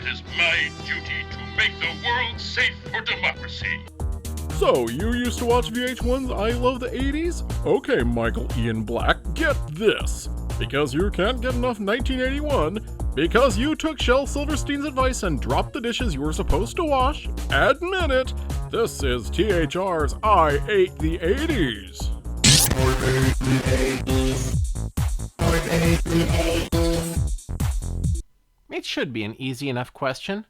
It is my duty to make the world safe for democracy. So, you used to watch VH1's I Love the 80s? Okay, Michael Ian Black, get this. Because you can't get enough 1981, because you took Shel Silverstein's advice and dropped the dishes you were supposed to wash, admit it, this is THR's I Ate the 80s. I ate the 80s. I ate the 80s. It should be an easy enough question.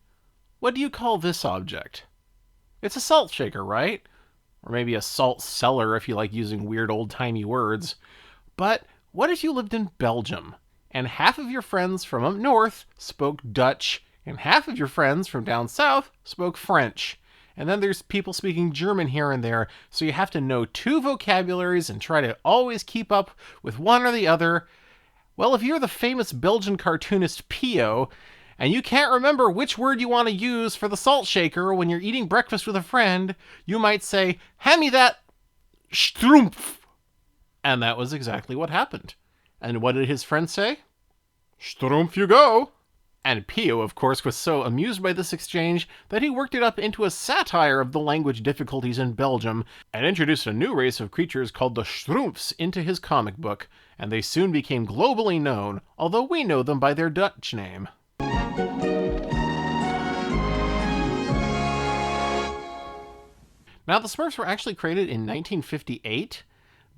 What do you call this object? It's a salt shaker, right? Or maybe a salt cellar if you like using weird old-timey words. But what if you lived in Belgium, and half of your friends from up north spoke Dutch, and half of your friends from down south spoke French? And then there's people speaking German here and there, so you have to know two vocabularies and try to always keep up with one or the other. Well, if you're the famous Belgian cartoonist Pio, and you can't remember which word you want to use for the salt shaker when you're eating breakfast with a friend, you might say, "Hand me that Schtroumpf." And that was exactly what happened. And what did his friend say? "Schtroumpf you go." And Pio, of course, was so amused by this exchange that he worked it up into a satire of the language difficulties in Belgium and introduced a new race of creatures called the Schtroumpfs into his comic book, and they soon became globally known, although we know them by their Dutch name. Now, the Smurfs were actually created in 1958,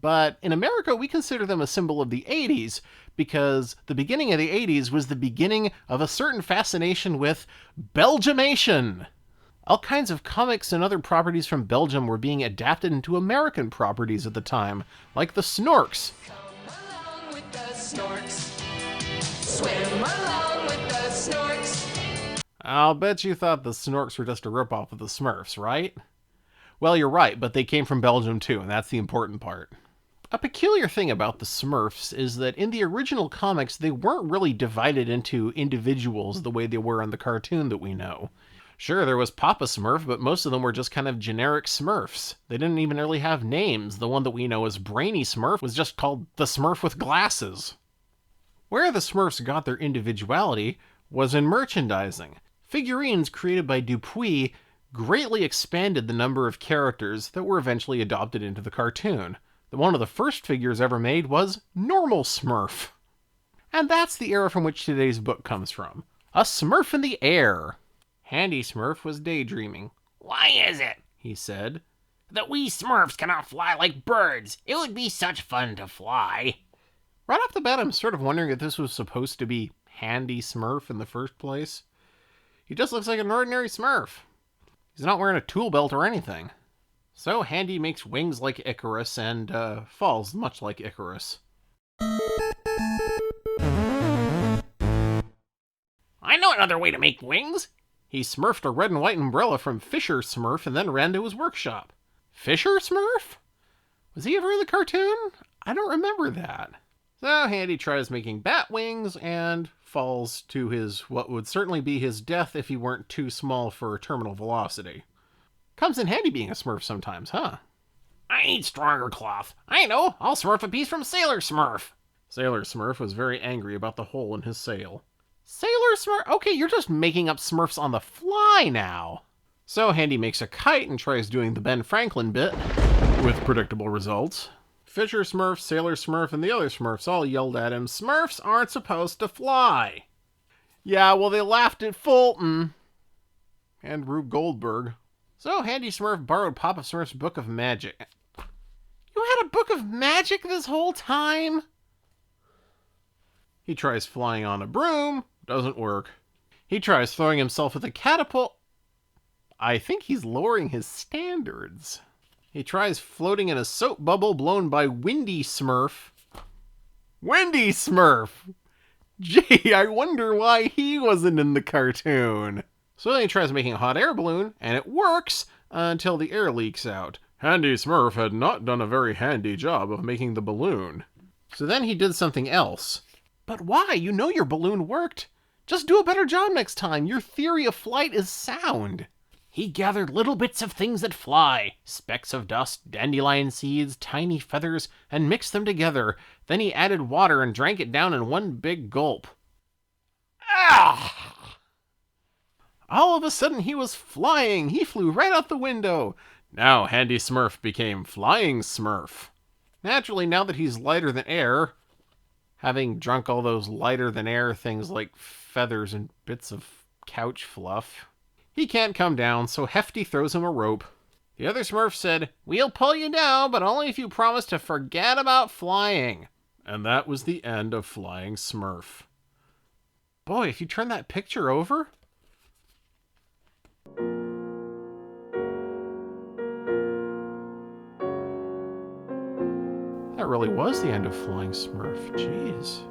but in America we consider them a symbol of the 80s because the beginning of the 80s was the beginning of a certain fascination with Belgiumation. All kinds of comics and other properties from Belgium were being adapted into American properties at the time, like the Snorks. Come along with the Snorks. Swim along with the Snorks. I'll bet you thought the Snorks were just a ripoff of the Smurfs, right? Well, you're right, but they came from Belgium too, and that's the important part. A peculiar thing about the Smurfs is that in the original comics, they weren't really divided into individuals the way they were in the cartoon that we know. Sure, there was Papa Smurf, but most of them were just kind of generic Smurfs. They didn't even really have names. The one that we know as Brainy Smurf was just called the Smurf with glasses. Where the Smurfs got their individuality was in merchandising. Figurines created by Dupuis greatly expanded the number of characters that were eventually adopted into the cartoon. One of the first figures ever made was Normal Smurf. And that's the era from which today's book comes from. A Smurf in the Air. Handy Smurf was daydreaming. "Why is it," he said, "that we Smurfs cannot fly like birds? It would be such fun to fly." Right off the bat, I'm sort of wondering if this was supposed to be Handy Smurf in the first place. He just looks like an ordinary Smurf. He's not wearing a tool belt or anything. So Handy makes wings like Icarus and falls much like Icarus. "I know another way to make wings." He smurfed a red and white umbrella from Fisher Smurf and then ran to his workshop. Fisher Smurf? Was he ever in the cartoon? I don't remember that. So Handy tries making bat wings and falls to what would certainly be his death if he weren't too small for terminal velocity. Comes in handy being a Smurf sometimes, huh? "I need stronger cloth. I know, I'll smurf a piece from Sailor Smurf." Sailor Smurf was very angry about the hole in his sail. Sailor Smurf? Okay, you're just making up Smurfs on the fly now. So Handy makes a kite and tries doing the Ben Franklin bit, with predictable results. Fisher Smurf, Sailor Smurf, and the other Smurfs all yelled at him, "Smurfs aren't supposed to fly." Yeah, well, they laughed at Fulton. And Rube Goldberg. So Handy Smurf borrowed Papa Smurf's Book of Magic. You had a Book of Magic this whole time? He tries flying on a broom. Doesn't work. He tries throwing himself with a catapult. I think he's lowering his standards. He tries floating in a soap bubble blown by Windy Smurf. Windy Smurf! Gee, I wonder why he wasn't in the cartoon. So then he tries making a hot air balloon, and it works until the air leaks out. Handy Smurf had not done a very handy job of making the balloon. So then he did something else. But why? You know your balloon worked. Just do a better job next time. Your theory of flight is sound. "He gathered little bits of things that fly, specks of dust, dandelion seeds, tiny feathers, and mixed them together. Then he added water and drank it down in one big gulp." Ah! All of a sudden he was flying. He flew right out the window. Now Handy Smurf became Flying Smurf. Naturally, now that he's lighter than air, having drunk all those lighter than air things like feathers and bits of couch fluff, he can't come down, so Hefty throws him a rope. The other Smurfs said, "We'll pull you down, but only if you promise to forget about flying." And that was the end of Flying Smurf. Boy, if you turn that picture over, that really was the end of Flying Smurf. Jeez.